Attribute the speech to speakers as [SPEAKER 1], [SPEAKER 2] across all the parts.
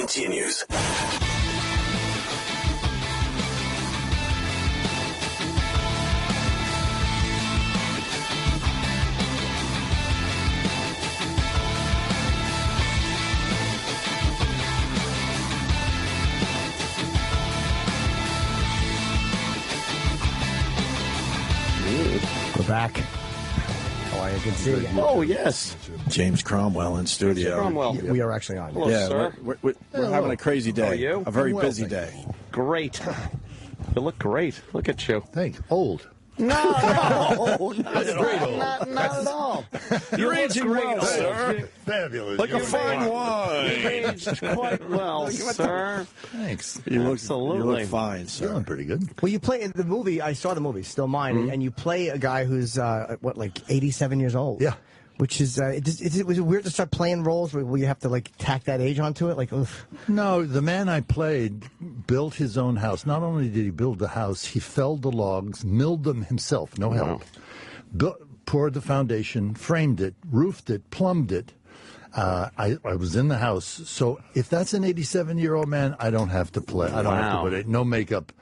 [SPEAKER 1] continues.
[SPEAKER 2] We're back. How are you? Good to see you.
[SPEAKER 3] Oh, yes.
[SPEAKER 4] James Cromwell in studio.
[SPEAKER 3] Cromwell.
[SPEAKER 2] We are actually on.
[SPEAKER 3] Hello, sir.
[SPEAKER 4] We're having a crazy day.
[SPEAKER 3] How are you?
[SPEAKER 4] A very
[SPEAKER 2] Well,
[SPEAKER 4] busy
[SPEAKER 2] thank
[SPEAKER 4] day.
[SPEAKER 3] Great. You look great. Look at you.
[SPEAKER 5] Thanks. Old.
[SPEAKER 3] No, not at all.
[SPEAKER 4] You're aging
[SPEAKER 3] great,
[SPEAKER 4] well, sir.
[SPEAKER 5] Fabulous.
[SPEAKER 4] Like a fine
[SPEAKER 3] You've
[SPEAKER 4] wine.
[SPEAKER 3] aged quite well, sir.
[SPEAKER 5] Thanks.
[SPEAKER 4] You look
[SPEAKER 3] Absolutely.
[SPEAKER 4] fine, sir.
[SPEAKER 5] Feeling pretty good.
[SPEAKER 2] Well, you play in the movie. I saw the movie, Still Mine, and you play a guy who's like 87 years old.
[SPEAKER 5] Yeah.
[SPEAKER 2] Which is was it weird to start playing roles where you have to like tack that age onto it? Like, oof.
[SPEAKER 5] No, the man I played built his own house. Not only did he build the house, he felled the logs, milled them himself, no help. Poured the foundation, framed it, roofed it, plumbed it. I was in the house. So if that's an 87-year-old man, I don't have to play. I don't have to put it. No makeup.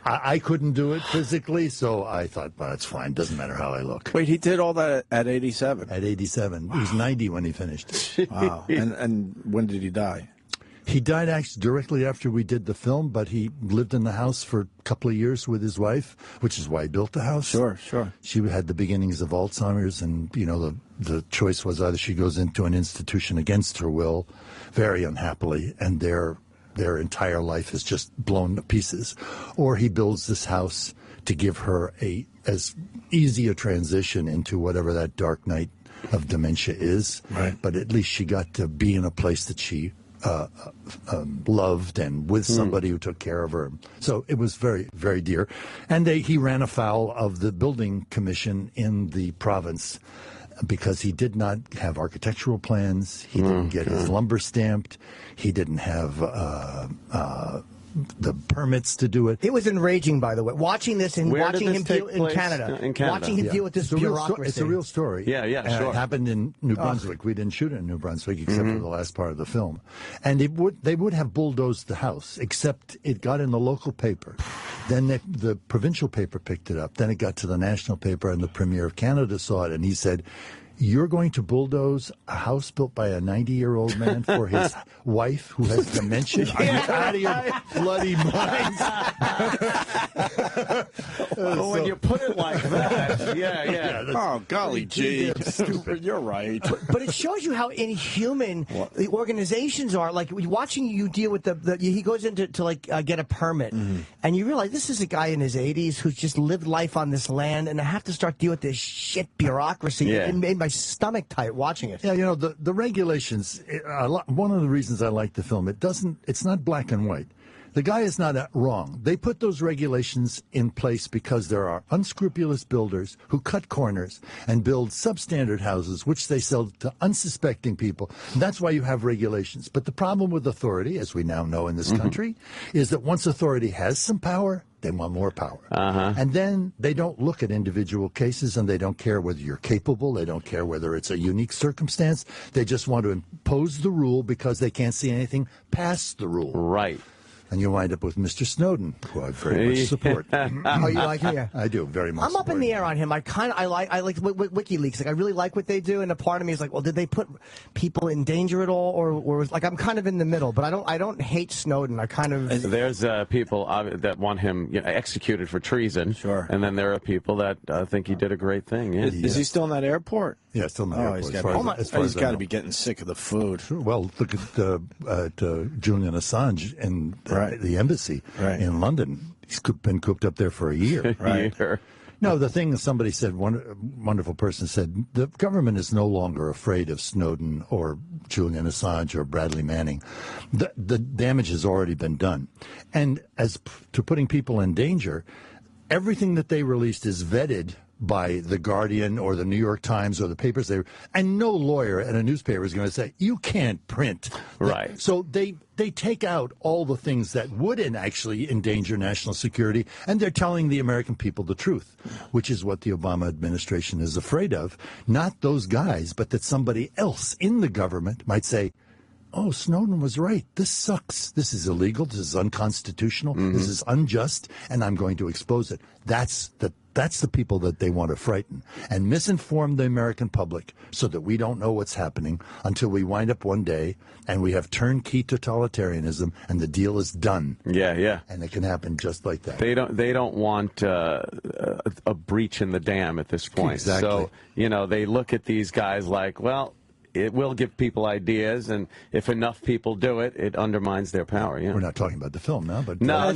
[SPEAKER 5] I couldn't do it physically, so I thought, well, it's fine. Doesn't matter how I look.
[SPEAKER 4] Wait, he did all that at 87?
[SPEAKER 5] At 87. He was 90 when he finished.
[SPEAKER 4] Wow. And when did he die?
[SPEAKER 5] He died actually directly after we did the film, but he lived in the house for a couple of years with his wife, which is why he built the house.
[SPEAKER 4] Sure.
[SPEAKER 5] She had the beginnings of Alzheimer's, and, you know, the choice was either she goes into an institution against her will, very unhappily, and their entire life is just blown to pieces, or he builds this house to give her as easy a transition into whatever that dark night of dementia is.
[SPEAKER 4] Right.
[SPEAKER 5] But at least she got to be in a place that she loved and with somebody who took care of her. So it was very, very dear. And he ran afoul of the building commission in the province because he did not have architectural plans. He didn't get his lumber stamped. He didn't have the permits to do it.
[SPEAKER 2] It was enraging, by the way, watching this and
[SPEAKER 3] Where
[SPEAKER 2] watching
[SPEAKER 3] did
[SPEAKER 2] him
[SPEAKER 3] this
[SPEAKER 2] deal
[SPEAKER 3] take
[SPEAKER 2] in
[SPEAKER 3] place?
[SPEAKER 2] Canada.
[SPEAKER 3] In Canada.
[SPEAKER 2] Watching him deal with this bureaucracy.
[SPEAKER 5] It's a real story.
[SPEAKER 3] Yeah, sure.
[SPEAKER 5] It happened in New Brunswick. We didn't shoot it in New Brunswick except for the last part of the film. And they would have bulldozed the house, except it got in the local paper. Then the provincial paper picked it up. Then it got to the national paper, and the Premier of Canada saw it, and he said, "You're going to bulldoze a house built by a 90-year-old man for his wife who has dementia? Are you out of your bloody minds?"
[SPEAKER 3] When you put it like that, yeah.
[SPEAKER 4] Oh, golly gee.
[SPEAKER 5] Stupid.
[SPEAKER 4] You're right.
[SPEAKER 2] But it shows you how inhuman the organizations are. Like watching you deal with he goes into get a permit, and you realize this is a guy in his 80s who's just lived life on this land, and I have to start dealing with this shit bureaucracy.
[SPEAKER 3] Yeah.
[SPEAKER 2] It made my stomach tight watching it.
[SPEAKER 5] Yeah, you know, the regulations, one of the reasons I like the film, it's not black and white. The guy is not wrong. They put those regulations in place because there are unscrupulous builders who cut corners and build substandard houses, which they sell to unsuspecting people. And that's why you have regulations. But the problem with authority, as we now know in this country, is that once authority has some power, they want more power. And then they don't look at individual cases, and they don't care whether you're capable. They don't care whether it's a unique circumstance. They just want to impose the rule because they can't see anything past the rule.
[SPEAKER 3] Right.
[SPEAKER 5] And you wind up with Mr. Snowden, who I very much support.
[SPEAKER 2] Oh, you like him? Yeah.
[SPEAKER 5] I do, very much.
[SPEAKER 2] I'm up in the air on him. I like WikiLeaks. Like I really like what they do, and a part of me is like, well, did they put people in danger at all, or was like I'm kind of in the middle. But I don't hate Snowden. I kind of
[SPEAKER 3] There's people that want him executed for treason.
[SPEAKER 4] Sure.
[SPEAKER 3] And then there are people that think he did a great thing. Yeah.
[SPEAKER 4] Is he still in that airport?
[SPEAKER 5] Yeah, still in the airport.
[SPEAKER 4] He's got to be getting sick of the food.
[SPEAKER 5] Sure. Well, look at Julian Assange and the embassy in London. He's been cooped up there for a year.
[SPEAKER 3] Right.
[SPEAKER 5] No, the thing somebody said, one wonderful person said, the government is no longer afraid of Snowden or Julian Assange or Bradley Manning. The damage has already been done. And as to putting people in danger, everything that they released is vetted by The Guardian or the New York Times or the papers there, and no lawyer at a newspaper is going to say, you can't print.
[SPEAKER 3] Right.
[SPEAKER 5] So they take out all the things that would actually endanger national security, and they're telling the American people the truth, which is what the Obama administration is afraid of. Not those guys, but that somebody else in the government might say, oh, Snowden was right. This sucks. This is illegal. This is unconstitutional. This is unjust, and I'm going to expose it. That's the people that they want to frighten and misinform the American public so that we don't know what's happening until we wind up one day and we have turnkey totalitarianism and the deal is done.
[SPEAKER 3] Yeah, yeah.
[SPEAKER 5] And it can happen just like that.
[SPEAKER 3] They don't want a breach in the dam at this point.
[SPEAKER 5] Exactly.
[SPEAKER 3] So, they look at these guys like, well, it will give people ideas, and if enough people do it, it undermines their power. Yeah.
[SPEAKER 5] We're not talking about the film now, but
[SPEAKER 3] No.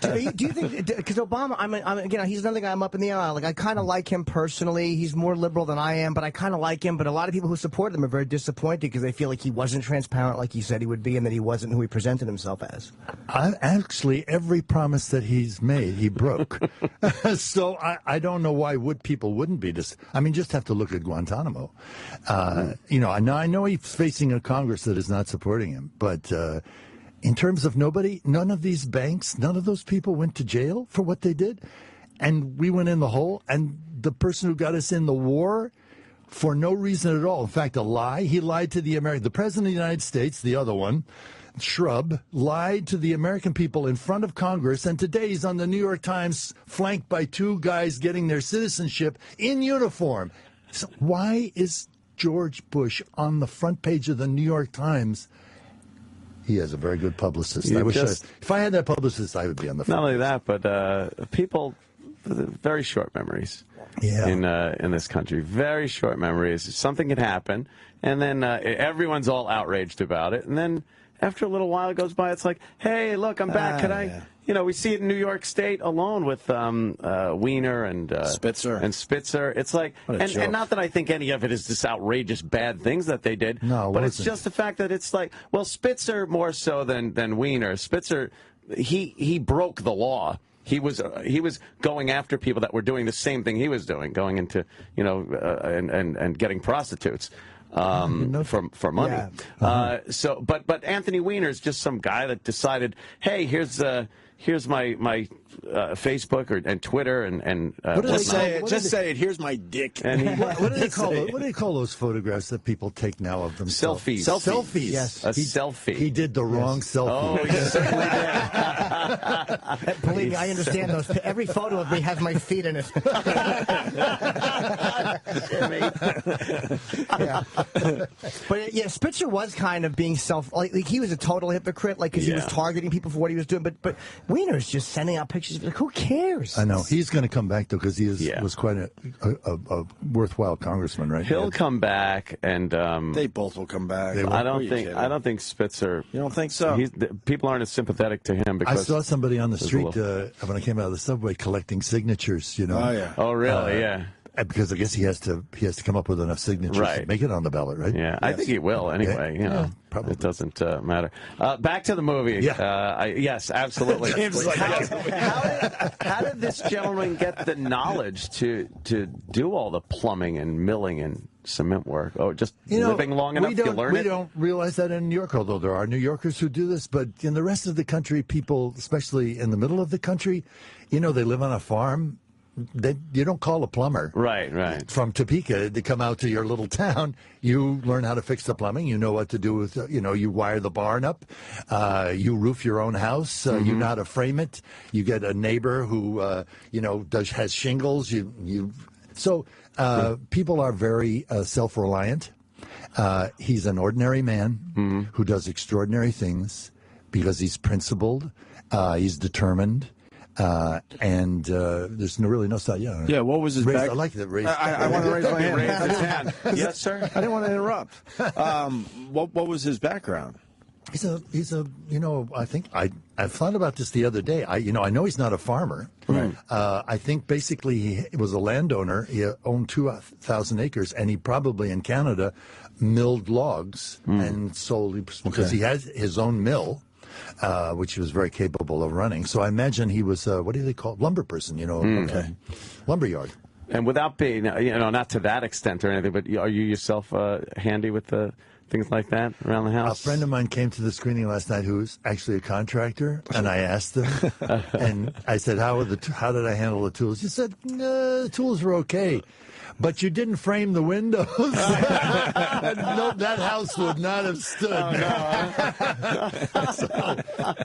[SPEAKER 2] Do you think, because Obama, again, he's another guy I'm up in the aisle. Like, I kind of like him personally. He's more liberal than I am, but I kind of like him. But a lot of people who supported him are very disappointed because they feel like he wasn't transparent like he said he would be, and that he wasn't who he presented himself as.
[SPEAKER 5] Actually, every promise that he's made, he broke. So I don't know why people wouldn't be. Just have to look at Guantanamo. Now I know he's facing a Congress that is not supporting him, but in terms of none of these banks, none of those people went to jail for what they did, and we went in the hole, and the person who got us in the war for no reason at all, in fact, a lie, he lied to the President of the United States, the other one, Shrub, lied to the American people in front of Congress, and today he's on the New York Times flanked by two guys getting their citizenship in uniform. So why is George Bush on the front page of the New York Times? He has a very good publicist. If I had that publicist, I would be on the front.
[SPEAKER 3] Not only that, but people, very short memories.
[SPEAKER 5] Yeah.
[SPEAKER 3] In this country, very short memories. Something can happen, and then everyone's all outraged about it, and then after a little while it goes by, it's like, hey, look, I'm back. Can I? Yeah. We see it in New York State alone with Weiner and Spitzer. It's like, and not that I think any of it is this outrageous bad things that they did, but it's just the fact that it's like, well, Spitzer more so than Weiner. Spitzer, he broke the law. He was going after people that were doing the same thing he was doing, going into and getting prostitutes. For money. Yeah. But Anthony Weiner is just some guy that decided, hey, here's my Facebook and Twitter and
[SPEAKER 4] just say it. Here's my dick.
[SPEAKER 5] And what do they call those photographs that people take now of themselves?
[SPEAKER 3] Selfies.
[SPEAKER 5] Yes,
[SPEAKER 3] selfie.
[SPEAKER 5] He did the wrong selfie.
[SPEAKER 3] Oh, he certainly did.
[SPEAKER 2] Believe me, I understand those. Every photo of me has my feet in it. But yeah, Spitzer was kind of being like he was a total hypocrite, like because he was targeting people for what he was doing. But Weiner's just sending out pictures. Like, who cares?
[SPEAKER 5] I know he's going to come back though because he was quite a worthwhile congressman, right?
[SPEAKER 3] He'll come back, and
[SPEAKER 4] they both will come back.
[SPEAKER 3] I don't think Spitzer.
[SPEAKER 4] You don't think so?
[SPEAKER 3] People aren't as sympathetic to him because
[SPEAKER 5] I saw somebody on the street when I came out of the subway collecting signatures.
[SPEAKER 4] Oh yeah.
[SPEAKER 3] Oh really? Yeah.
[SPEAKER 5] Because I guess he has to come up with enough signatures to make it on the ballot, right?
[SPEAKER 3] Yeah, I think he will anyway.
[SPEAKER 5] Probably.
[SPEAKER 3] It doesn't matter. Back to the movie.
[SPEAKER 5] Yeah.
[SPEAKER 3] Yes, absolutely. How did this gentleman get the knowledge to do all the plumbing and milling and cement work? Oh, just living long enough to learn it?
[SPEAKER 5] We don't realize that in New York, although there are New Yorkers who do this. But in the rest of the country, people, especially in the middle of the country, they live on a farm. You don't call a plumber
[SPEAKER 3] right
[SPEAKER 5] from Topeka to come out to your little town. You learn how to fix the plumbing. You know what to do with you wire the barn up, you roof your own house, you know how to frame it. You get a neighbor who has shingles. So people are very self-reliant. He's an ordinary man who does extraordinary things because he's principled, he's determined. And there's really no side.
[SPEAKER 4] Yeah, what was his back?
[SPEAKER 5] I like that raise.
[SPEAKER 4] I want to raise my hand.
[SPEAKER 3] Raise his hand. Yes, sir.
[SPEAKER 4] I didn't want to interrupt. What was his background?
[SPEAKER 5] He's a I think I thought about this the other day. I know he's not a farmer.
[SPEAKER 4] Right.
[SPEAKER 5] I think basically he was a landowner. He owned 2,000 acres, and he probably in Canada milled logs and sold because he has his own mill. Which he was very capable of running. So I imagine he was, what do they call it? Lumber person, lumberyard.
[SPEAKER 3] And without being, not to that extent or anything, but are you yourself handy with things like that around the house?
[SPEAKER 5] A friend of mine came to the screening last night who's actually a contractor, and I asked him, and I said, how did I handle the tools? He said, the tools were okay. but you didn't frame the windows. No, that house would not have stood.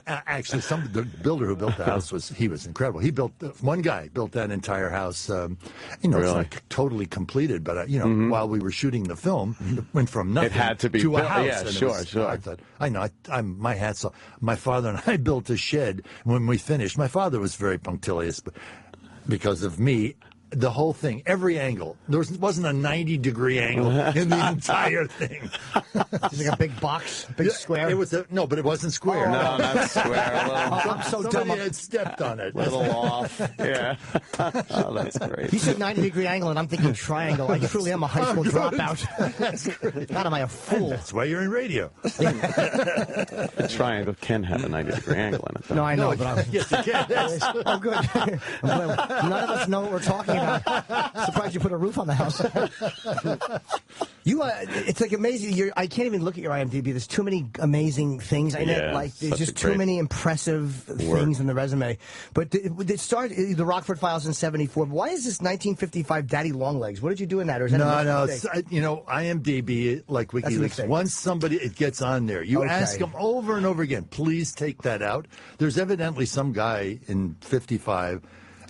[SPEAKER 5] Actually, the builder who built the house was incredible. He built one guy built that entire house. It's like totally completed, but while we were shooting the film, it went from nothing
[SPEAKER 3] it had to be
[SPEAKER 5] to a
[SPEAKER 3] built.
[SPEAKER 5] house.
[SPEAKER 3] Yeah, sure.
[SPEAKER 5] I thought, my hat's off. My father and I built a shed when we finished. My father was very punctilious, but because of me, the whole thing, every angle. There wasn't a 90-degree angle in the entire thing.
[SPEAKER 2] It's like a big box, big square.
[SPEAKER 5] It was but it wasn't square.
[SPEAKER 3] Oh, no, not square.
[SPEAKER 2] I'm so dumb.
[SPEAKER 5] Somebody had stepped on it.
[SPEAKER 3] A little off. Yeah. Oh, that's great.
[SPEAKER 2] You said 90-degree angle, and I'm thinking triangle. I truly am a high school dropout.
[SPEAKER 5] That's great.
[SPEAKER 2] God, am I a fool?
[SPEAKER 5] That's why you're in radio.
[SPEAKER 3] A triangle can have a 90-degree angle in it, though.
[SPEAKER 2] No, I know, but I'm...
[SPEAKER 5] Yes, it can.
[SPEAKER 2] Oh, good. I'm glad none of us know what we're talking about. Surprised you put a roof on the house. It's like amazing. I can't even look at your IMDb. There's too many amazing things in it. Like there's just too many impressive things in the resume. But it started the Rockford Files in '74. Why is this 1955 Daddy Longlegs? What did you do in that? Or is that
[SPEAKER 5] no. IMDb, like WikiLeaks, once it gets on there, you ask them over and over again, please take that out. There's evidently some guy in '55.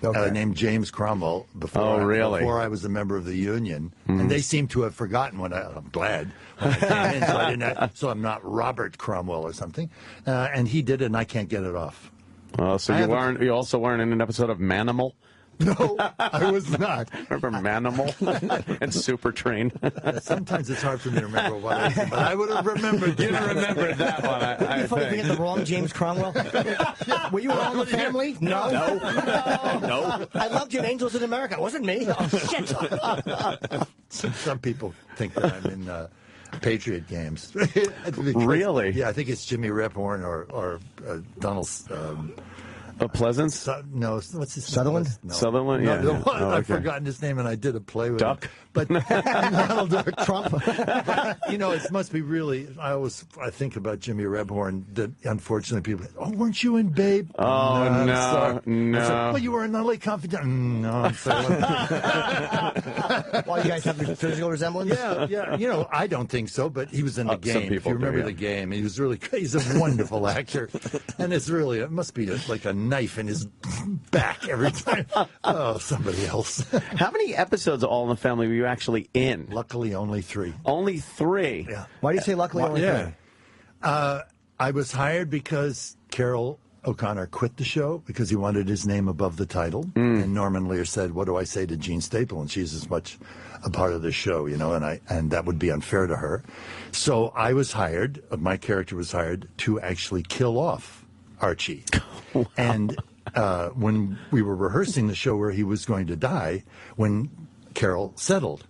[SPEAKER 5] Named James Cromwell before I was a member of the union, and they seem to have forgotten I'm glad when I came in, so I'm not Robert Cromwell or something. And he did it, and I can't get it off.
[SPEAKER 3] So you also weren't in an episode of Manimal?
[SPEAKER 5] No, I was not.
[SPEAKER 3] Remember Manimal and Super Train?
[SPEAKER 5] Sometimes it's hard for me to remember what I said, but I would have remembered.
[SPEAKER 3] You remembered that one, I
[SPEAKER 2] think. If we get the wrong James Cromwell. Were you around the family? No.
[SPEAKER 3] No.
[SPEAKER 2] I loved you in Angels in America. It wasn't me. Oh, shit.
[SPEAKER 5] Some people think that I'm in Patriot games.
[SPEAKER 3] Really?
[SPEAKER 5] Yeah, I think it's Jimmy Repborn or Donald...
[SPEAKER 3] Pleasance?
[SPEAKER 5] No, what's his
[SPEAKER 2] Sutherland?
[SPEAKER 5] name? No.
[SPEAKER 3] Sutherland, yeah.
[SPEAKER 5] No, I've forgotten his name, and I did a play with
[SPEAKER 3] Duck?
[SPEAKER 5] him. But Donald Duck.
[SPEAKER 2] Trump.
[SPEAKER 5] But, it must be really. I think about Jimmy Rebhorn. That unfortunately people. Oh, weren't you in Babe?
[SPEAKER 3] Oh no.
[SPEAKER 5] Well, you were in LA Confidential. No, I'm sorry.
[SPEAKER 2] Well, you guys have a physical resemblance.
[SPEAKER 5] Yeah. I don't think so, but he was in the game. If you remember the game, he's a wonderful actor, and it must be like a knife in his back every time. Oh, somebody else.
[SPEAKER 3] How many episodes of All in the Family were you actually in?
[SPEAKER 5] Luckily, only 3.
[SPEAKER 3] Only 3?
[SPEAKER 5] Yeah.
[SPEAKER 2] Why do you say luckily only 3?
[SPEAKER 5] I was hired because Carol O'Connor quit the show because he wanted his name above the title. And Norman Lear said, what do I say to Jean Staple? And she's as much a part of the show, and that would be unfair to her. So I was hired, my character was hired to actually kill off Archie. Wow. And when we were rehearsing the show where he was going to die, when Carol settled,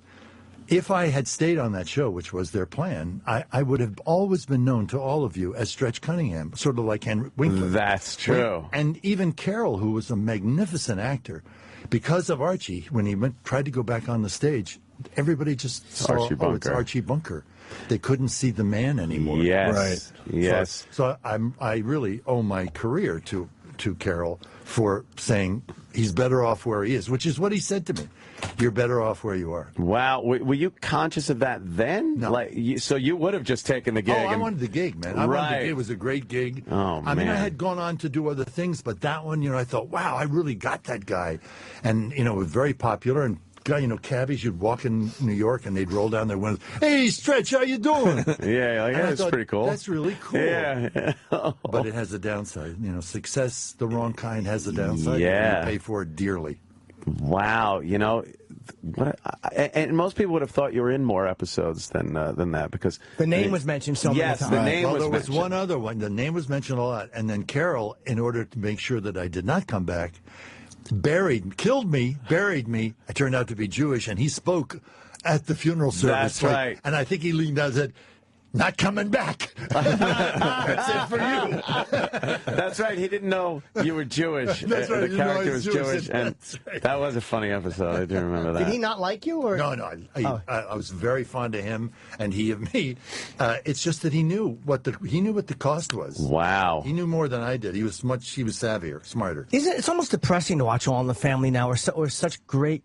[SPEAKER 5] if I had stayed on that show, which was their plan, I would have always been known to all of you as Stretch Cunningham, sort of like Henry Winkler.
[SPEAKER 3] That's true.
[SPEAKER 5] And even Carol, who was a magnificent actor, because of Archie, when he tried to go back on the stage, everybody just saw, it's Archie Bunker. They couldn't see the man anymore.
[SPEAKER 3] Yes.
[SPEAKER 5] Right.
[SPEAKER 3] Yes.
[SPEAKER 5] So I really owe my career to Carol for saying he's better off where he is, which is what he said to me. You're better off where you are.
[SPEAKER 3] Wow. Were you conscious of that then?
[SPEAKER 5] No.
[SPEAKER 3] So you would have just taken the gig.
[SPEAKER 5] I wanted the gig, man. I wanted the gig. It was a great gig.
[SPEAKER 3] Oh,
[SPEAKER 5] I mean, I had gone on to do other things, but that one, I thought, wow, I really got that guy. And, it was very popular. And cabbies, you'd walk in New York and they'd roll down their windows. Hey, Stretch, how you doing?
[SPEAKER 3] That's pretty cool.
[SPEAKER 5] That's really cool.
[SPEAKER 3] Yeah.
[SPEAKER 5] But it has a downside. Success, the wrong kind, has a downside.
[SPEAKER 3] Yeah.
[SPEAKER 5] You pay for it dearly.
[SPEAKER 3] Wow. And most people would have thought you were in more episodes than that because
[SPEAKER 2] the name was mentioned so many times.
[SPEAKER 3] Yes, the name was
[SPEAKER 5] there
[SPEAKER 3] mentioned.
[SPEAKER 5] was one other one. The name was mentioned a lot. And then Carol, in order to make sure that I did not come back, buried me. I turned out to be Jewish, and he spoke at the funeral service.
[SPEAKER 3] That's right.
[SPEAKER 5] And I think he leaned out and said, not coming back. That's it for you.
[SPEAKER 3] That's right. He didn't know you were Jewish.
[SPEAKER 5] That's right.
[SPEAKER 3] The character was Jewish, and
[SPEAKER 5] right.
[SPEAKER 3] that was a funny episode. I do remember that.
[SPEAKER 2] Did he not like you? Or
[SPEAKER 5] No. I was very fond of him, and he of me. It's just that he knew what the cost was.
[SPEAKER 3] Wow.
[SPEAKER 5] He knew more than I did. He was savvier, smarter.
[SPEAKER 2] Isn't it's almost depressing to watch All in the Family now, or such great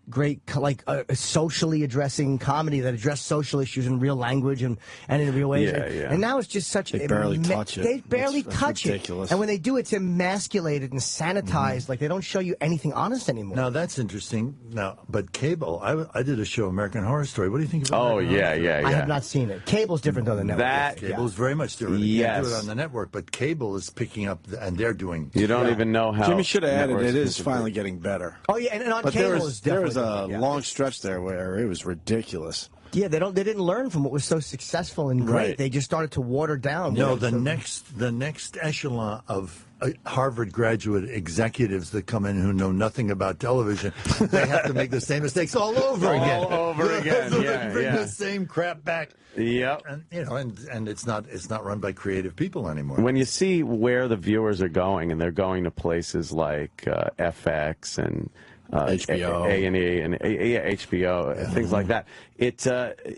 [SPEAKER 2] like socially addressing comedy that address social issues in real language and in real ways.
[SPEAKER 3] Yeah, yeah.
[SPEAKER 2] And now it's just such
[SPEAKER 4] They barely touch it.
[SPEAKER 2] They barely
[SPEAKER 4] That's
[SPEAKER 2] touch
[SPEAKER 4] ridiculous.
[SPEAKER 2] it. And when they do, it's emasculated and sanitized. Like they don't show you anything honest anymore.
[SPEAKER 5] Now that's interesting. Now, but cable, I did a show, American Horror Story. What do you think about?
[SPEAKER 3] Oh,
[SPEAKER 5] American Horror Story?
[SPEAKER 3] yeah.
[SPEAKER 2] I have not seen it. Cable's different than the network.
[SPEAKER 3] That-
[SPEAKER 5] Cable is very much different. You can't do
[SPEAKER 3] Yes.
[SPEAKER 5] it on the network, but cable is picking up, and they're doing.
[SPEAKER 3] You don't even know how.
[SPEAKER 4] Jimmy should have added
[SPEAKER 3] networks
[SPEAKER 4] it is
[SPEAKER 3] can-
[SPEAKER 4] finally getting better.
[SPEAKER 2] Oh yeah, and on
[SPEAKER 4] But
[SPEAKER 2] cable
[SPEAKER 4] there
[SPEAKER 2] is
[SPEAKER 4] was
[SPEAKER 2] definitely
[SPEAKER 4] a
[SPEAKER 2] different, yeah.
[SPEAKER 4] long stretch there where it was ridiculous.
[SPEAKER 2] Yeah, they didn't learn from what was so successful and great.
[SPEAKER 4] Right.
[SPEAKER 2] They just started to water down.
[SPEAKER 5] No,
[SPEAKER 2] what
[SPEAKER 5] the
[SPEAKER 2] was so-
[SPEAKER 5] next echelon of Harvard graduate executives that come in who know nothing about television, they have to make the same mistakes all over again.
[SPEAKER 3] All over again.
[SPEAKER 5] So
[SPEAKER 3] Yeah,
[SPEAKER 5] they bring
[SPEAKER 3] yeah.
[SPEAKER 5] the same crap back.
[SPEAKER 3] Yep.
[SPEAKER 5] And it's not run by creative people anymore.
[SPEAKER 3] When you see where the viewers are going, and they're going to places like FX and
[SPEAKER 4] HBO.
[SPEAKER 3] A&E and HBO, things like that,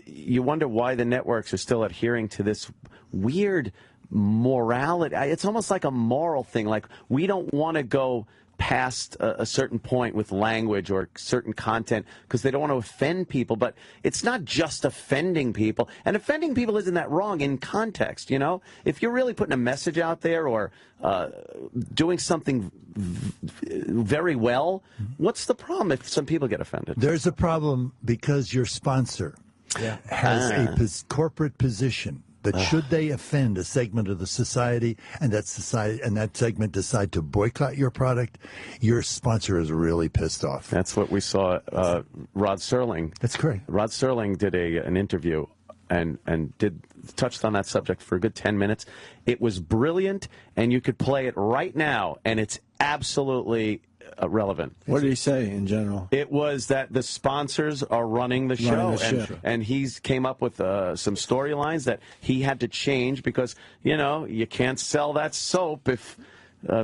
[SPEAKER 3] you wonder why the networks are still adhering to this weird morality. It's almost like a moral thing. Like, we don't want to go past a certain point with language or certain content because they don't want to offend people. But it's not just offending people. And offending people isn't that wrong in context, you know? If you're really putting a message out there or doing something very well, what's the problem if some people get offended?
[SPEAKER 5] There's a problem because your sponsor has a corporate position that should they offend a segment of the society and that segment decide to boycott your product, your sponsor is really pissed off.
[SPEAKER 3] That's what we saw. Rod Serling.
[SPEAKER 5] That's correct.
[SPEAKER 3] Rod Serling did an interview and touched on that subject for a good 10 minutes. It was brilliant, and you could play it right now, and it's absolutely relevant.
[SPEAKER 4] What did he say in general?
[SPEAKER 3] It was that the sponsors are running the show, and he's came up with some storylines that he had to change because, you know, you can't sell that soap if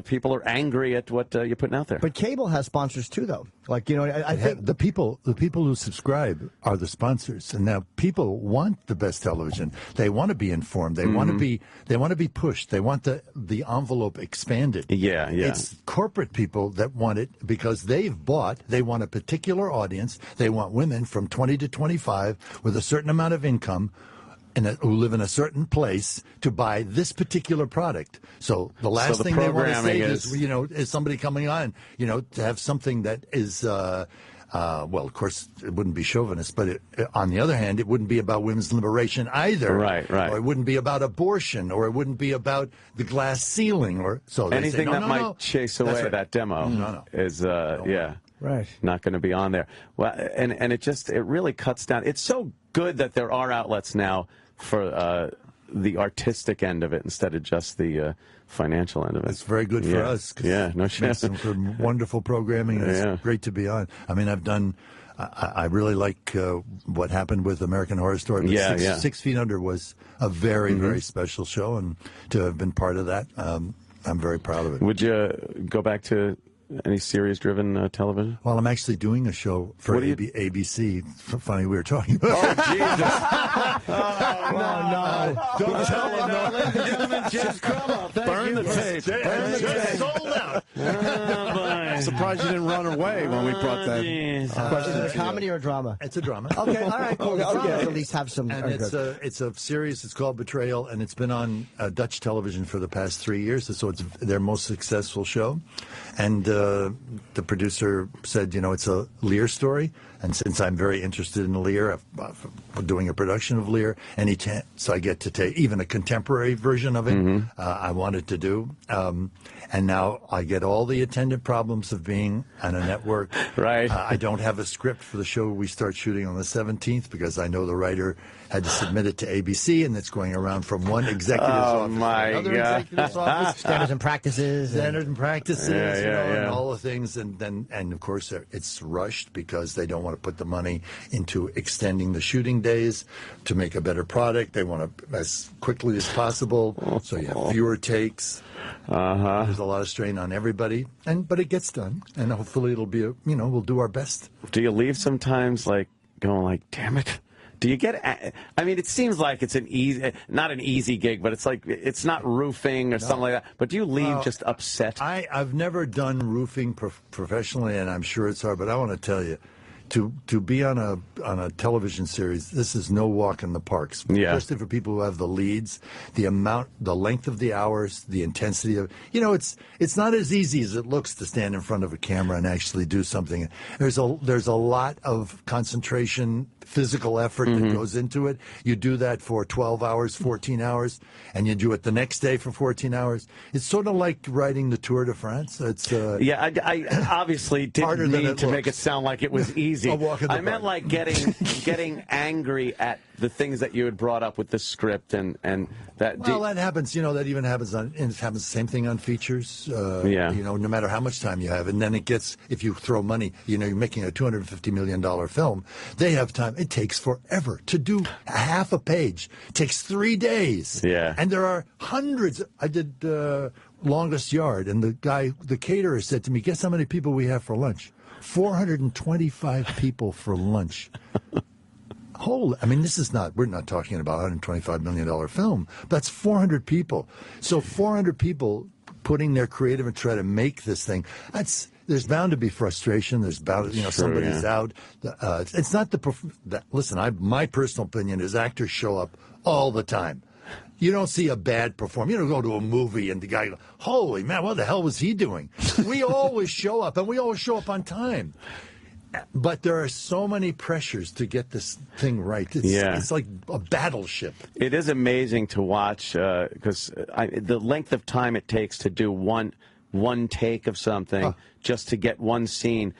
[SPEAKER 3] people are angry at what you're putting out there.
[SPEAKER 2] But cable has sponsors too, though. Like, you know, I think
[SPEAKER 5] the people who subscribe are the sponsors, and now people want the best television. They want to be informed. They want to be pushed. They want the envelope expanded.
[SPEAKER 3] Yeah.
[SPEAKER 5] It's corporate people that want it because they want a particular audience. They want women from 20 to 25 with a certain amount of income who live in a certain place to buy this particular product. So the last thing they want to say is somebody coming on, to have something that is, well, of course, it wouldn't be chauvinist, but on the other hand, it wouldn't be about women's liberation either.
[SPEAKER 3] Right.
[SPEAKER 5] Or it wouldn't be about abortion, or it wouldn't be about the glass ceiling, or so they
[SPEAKER 3] anything
[SPEAKER 5] say,
[SPEAKER 3] that might chase away that demo is,
[SPEAKER 2] Right.
[SPEAKER 3] not going to be on there. Well, and it really cuts down. It's so good that there are outlets now for the artistic end of it instead of just the financial end of it.
[SPEAKER 5] It's very good for us.
[SPEAKER 3] No shit.
[SPEAKER 5] Some good, wonderful programming, and it's great to be on. I mean, I really like what happened with American Horror Story. But 6 Feet Under was a very, very special show, and to have been part of that, I'm very proud of it.
[SPEAKER 3] Would you go back to any series-driven television?
[SPEAKER 5] Well, I'm actually doing a show for ABC. Funny, we were talking about.
[SPEAKER 3] Oh, Jesus.
[SPEAKER 2] no.
[SPEAKER 5] Don't tell them.
[SPEAKER 3] Ladies and gentlemen, James Cromwell.
[SPEAKER 4] Burn the tape.
[SPEAKER 5] Burn the tape. Sold out.
[SPEAKER 4] I'm surprised you didn't run away when we brought that question.
[SPEAKER 2] Is it a comedy or a drama?
[SPEAKER 5] It's a drama.
[SPEAKER 2] Okay, all right, cool.
[SPEAKER 5] Okay.
[SPEAKER 2] At least have some.
[SPEAKER 5] And it's a series. It's called Betrayal, and it's been on Dutch television for the past 3 years. So it's their most successful show. And the producer said, it's a Lear story. And since I'm very interested in Lear, I'm doing a production of Lear, so I get to take even a contemporary version of it. I wanted to do. And now I get all the attendant problems of being on a network.
[SPEAKER 3] Right.
[SPEAKER 5] I don't have a script for the show we start shooting on the 17th because I know the writer had to submit it to ABC, and it's going around from one executive's office to another executive's office.
[SPEAKER 2] Standards and practices.
[SPEAKER 5] And all the things. And of course, it's rushed because they don't want to put the money into extending the shooting days to make a better product. They want to as quickly as possible, so you have fewer takes. There's a lot of strain on everybody, but it gets done, and hopefully it'll be we'll do our best.
[SPEAKER 3] Do you leave sometimes going like, damn it? Do you get? I mean, it seems like it's not an easy gig, but it's like it's not roofing or something like that. But do you leave just upset?
[SPEAKER 5] I've never done roofing professionally, and I'm sure it's hard. But I want to tell you, to be on a television series, this is no walk in the park. Especially for people who have the leads, the length of the hours, the intensity of it's not as easy as it looks to stand in front of a camera and actually do something. There's a lot of concentration, physical effort that goes into it. You do that for 12 hours, 14 hours, and you do it the next day for 14 hours. It's sort of like riding the Tour de France. It's
[SPEAKER 3] I obviously didn't need to make it sound like it was easy. I meant like getting angry at the things that you had brought up with the script and that.
[SPEAKER 5] Well, that happens. That even happens it happens the same thing on features. No matter how much time you have, and then it gets, if you throw money, you're making a $250 million film. They have time. It takes forever to do half a page. It takes 3 days.
[SPEAKER 3] Yeah.
[SPEAKER 5] And there are hundreds. I did Longest Yard, and the caterer said to me, "Guess how many people we have for lunch? 425 people for lunch." We're not talking about a $125 million film. That's 400 people. So 400 people putting their creative and try to make this thing. There's bound to be frustration. There's bound to, somebody's out. It's not listen, my personal opinion is actors show up all the time. You don't see a bad performance. You don't go to a movie and the guy goes, "Holy man, what the hell was he doing?" We always show up, and we always show up on time. But there are so many pressures to get this thing right. It's like a battleship.
[SPEAKER 3] It is amazing to watch because the length of time it takes to do one take of something just to get one scene.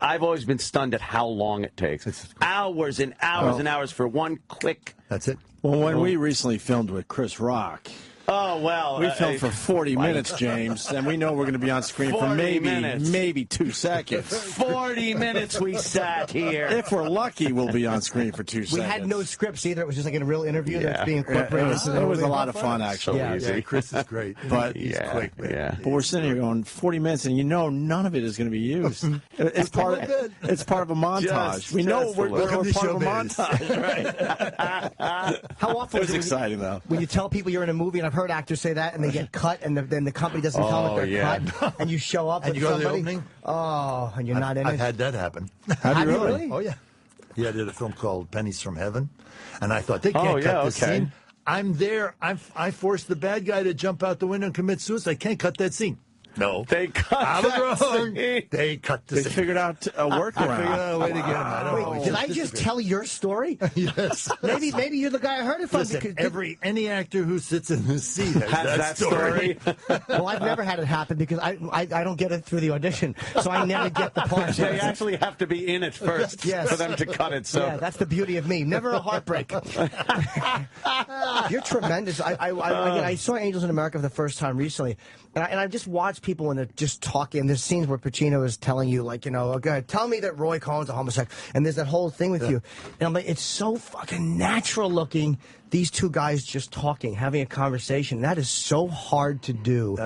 [SPEAKER 3] I've always been stunned at how long it takes. It's hours and hours and hours for one click.
[SPEAKER 5] That's it.
[SPEAKER 4] Well, when we recently filmed with Chris Rock.
[SPEAKER 3] Oh, well.
[SPEAKER 4] We filmed for 40 minutes, James, and we know we're going to be on screen for maybe 2 seconds.
[SPEAKER 3] 40 minutes we sat here.
[SPEAKER 4] If we're lucky, we'll be on screen for 2 seconds.
[SPEAKER 2] We had no scripts either. It was just like a real interview that's being incorporated.
[SPEAKER 4] It was a lot of fun, actually.
[SPEAKER 5] Yeah, Chris is great.
[SPEAKER 4] But
[SPEAKER 5] he's quick, man.
[SPEAKER 3] Yeah.
[SPEAKER 4] But we're sitting here going 40 minutes, and none of it is going to be used. It's part of a montage. We know we're part of a montage, right?
[SPEAKER 2] How often
[SPEAKER 4] it was exciting, though.
[SPEAKER 2] When you tell people you're in a movie, and I've heard actors say that, and they get cut, and then the company doesn't tell them they're cut, and you show up
[SPEAKER 5] and you go to the opening.
[SPEAKER 2] Oh, and you're not in it.
[SPEAKER 5] I've had that happen.
[SPEAKER 2] Have you really?
[SPEAKER 5] Oh yeah. Yeah, I did a film called Pennies from Heaven, and I thought they can't cut this scene. I'm there. I forced the bad guy to jump out the window and commit suicide. I can't cut that scene. No.
[SPEAKER 3] They cut
[SPEAKER 5] They cut the scene.
[SPEAKER 4] They figured out a workaround.
[SPEAKER 5] I figured out a way to get him. I don't know.
[SPEAKER 2] Did I just tell your story?
[SPEAKER 5] Yes.
[SPEAKER 2] Maybe you're the guy I heard it from.
[SPEAKER 5] Listen, any actor who sits in the seat has that story.
[SPEAKER 2] Well, I've never had it happen because I don't get it through the audition, so I never get the part.
[SPEAKER 3] They actually have to be in it first for them to cut it. So
[SPEAKER 2] yeah, that's the beauty of me. Never a heartbreak. You're tremendous. I saw Angels in America for the first time recently, and I just watched people when they're just talking. There's scenes where Pacino is telling you, like, okay, tell me that Roy Cohn's a homosexual, and there's that whole thing with you. And I'm like, it's so fucking natural looking. These two guys just talking, having a conversation. That is so hard to do.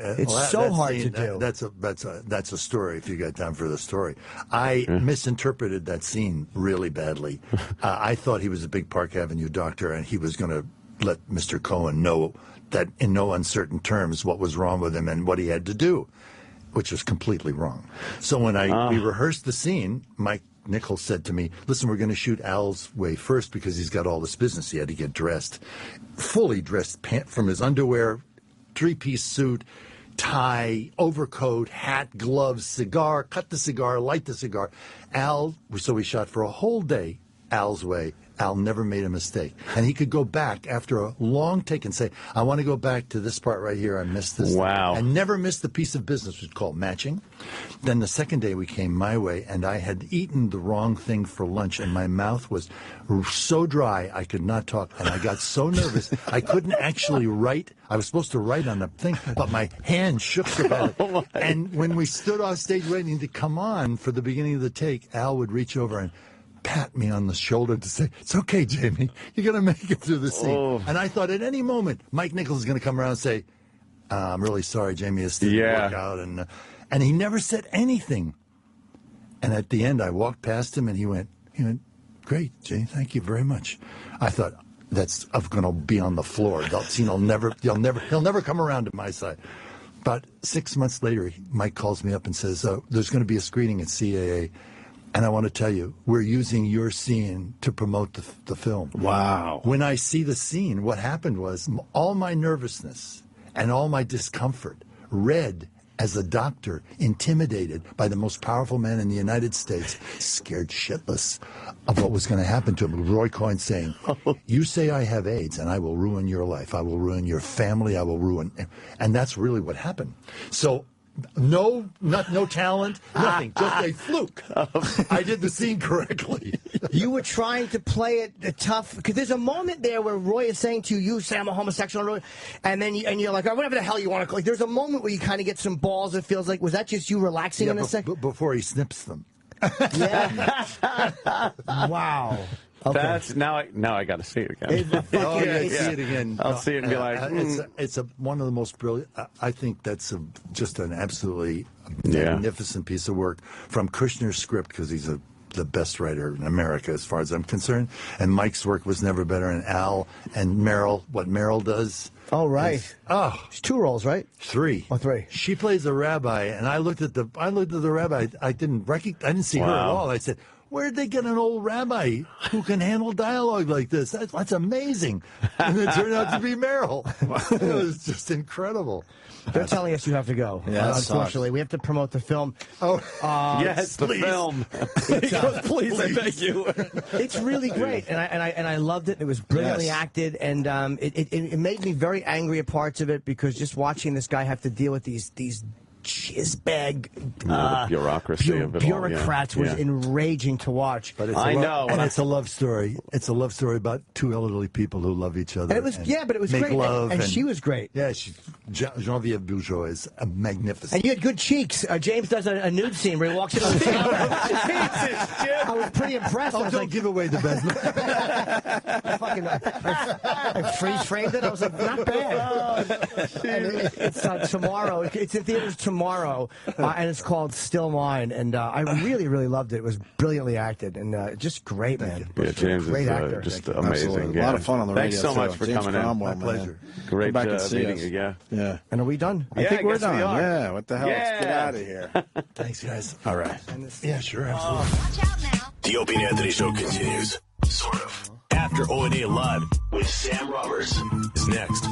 [SPEAKER 2] It's so hard to do.
[SPEAKER 5] That's a story. If you got time for the story, I misinterpreted that scene really badly. I thought he was a big Park Avenue doctor, and he was going to let Mr. Cohen know that in no uncertain terms what was wrong with him and what he had to do, which was completely wrong. So when we rehearsed the scene, Mike Nichols said to me, "Listen, we're going to shoot Al's way first because he's got all this business. He had to get dressed, fully dressed, from his underwear, 3-piece suit, tie, overcoat, hat, gloves, cigar, cut the cigar, light the cigar. So we shot for a whole day Al's way. Al never made a mistake. And he could go back after a long take and say, I want to go back to this part right here. I missed this.
[SPEAKER 3] Wow.
[SPEAKER 5] And never missed the piece of business, which was called matching. Then the second day we came my way, and I had eaten the wrong thing for lunch, and my mouth was so dry I could not talk. And I got so nervous I couldn't actually write. I was supposed to write on the thing, but my hand shook so bad. And when we stood off stage waiting to come on for the beginning of the take, Al would reach over and pat me on the shoulder to say, it's okay, Jamie, you're going to make it through the scene. Oh. And I thought at any moment Mike Nichols is going to come around and say, I'm really sorry, Jamie, this didn't work out. And he never said anything. And at the end, I walked past him, and he went, great, Jamie, thank you very much. I thought, I'm going to be on the floor. He'll never come around to my side. About 6 months later, Mike calls me up and says, there's going to be a screening at CAA. And I want to tell you, we're using your scene to promote the film.
[SPEAKER 4] Wow.
[SPEAKER 5] When I see the scene, what happened was all my nervousness and all my discomfort read as a doctor, intimidated by the most powerful man in the United States, scared shitless of what was going to happen to him. Roy Coyne saying, you say I have AIDS and I will ruin your life. I will ruin your family. I will ruin. And that's really what happened. So no talent, nothing, just a fluke. I did the scene correctly.
[SPEAKER 2] You were trying to play it tough, because there's a moment there where Roy is saying to you, say I'm a homosexual, and then you're like, oh, whatever the hell you want to call it. There's a moment where you kind of get some balls. It feels like, was that just you relaxing in a second?
[SPEAKER 5] Before he snips them.
[SPEAKER 2] Yeah. Wow. Okay.
[SPEAKER 3] That's now I got to see it again.
[SPEAKER 5] See it again.
[SPEAKER 3] I'll see it and be like,
[SPEAKER 5] it's one of the most brilliant. I think that's just an absolutely magnificent piece of work from Kushner's script, because he's the best writer in America as far as I'm concerned. And Mike's work was never better. And Al and Meryl, what Meryl does.
[SPEAKER 2] Oh, right. It's 2 roles, right?
[SPEAKER 5] 3.
[SPEAKER 2] Oh, 3.
[SPEAKER 5] She plays a rabbi, and I looked at the rabbi. I didn't see her at all. I said, where'd they get an old rabbi who can handle dialogue like this? That's amazing. And it turned out to be Meryl. It was just incredible.
[SPEAKER 2] They're telling us you have to go.
[SPEAKER 4] Yeah,
[SPEAKER 2] unfortunately, we have to promote the film.
[SPEAKER 3] Yes, the film. Please, I beg you.
[SPEAKER 2] It's really great, and I loved it. It was brilliantly acted, and it made me very angry at parts of it, because just watching this guy have to deal with these jizzbag
[SPEAKER 3] bureaucracy of it
[SPEAKER 2] bureaucrats was enraging to watch.
[SPEAKER 5] But
[SPEAKER 3] it's
[SPEAKER 5] a love story. It's a love story about 2 elderly people who love each other.
[SPEAKER 2] And it was but it was
[SPEAKER 5] make
[SPEAKER 2] great.
[SPEAKER 5] Love
[SPEAKER 2] and she was great.
[SPEAKER 5] Yeah, Genevieve Bourgeois is magnificent.
[SPEAKER 2] And you had good cheeks. James does a nude scene where he walks into the theater. I was pretty impressed.
[SPEAKER 5] Don't give away the best.
[SPEAKER 2] I freeze framed it. I was like, not bad. And it's tomorrow. It's in theaters tomorrow, and it's called Still Mine. And I really, really loved it. It was brilliantly acted, and just great, man.
[SPEAKER 3] Yeah, James
[SPEAKER 2] great
[SPEAKER 3] is
[SPEAKER 2] actor.
[SPEAKER 3] just amazing.
[SPEAKER 4] A lot of fun on the radio.
[SPEAKER 3] Thanks so much for
[SPEAKER 4] James
[SPEAKER 3] coming
[SPEAKER 4] Cromwell,
[SPEAKER 3] in.
[SPEAKER 5] My pleasure.
[SPEAKER 3] Great
[SPEAKER 4] back and see
[SPEAKER 3] meeting
[SPEAKER 4] us.
[SPEAKER 3] you.
[SPEAKER 4] Yeah.
[SPEAKER 2] And are we done?
[SPEAKER 4] I think we're
[SPEAKER 3] guess
[SPEAKER 4] done.
[SPEAKER 3] we are.
[SPEAKER 4] Yeah. What the hell? Let's get out of here.
[SPEAKER 5] Thanks, guys.
[SPEAKER 4] All right.
[SPEAKER 5] Yeah, sure, absolutely.
[SPEAKER 1] Watch out now.
[SPEAKER 6] The Opie and Anthony Show continues. Sort of. After O&A Live with Sam Roberts is next.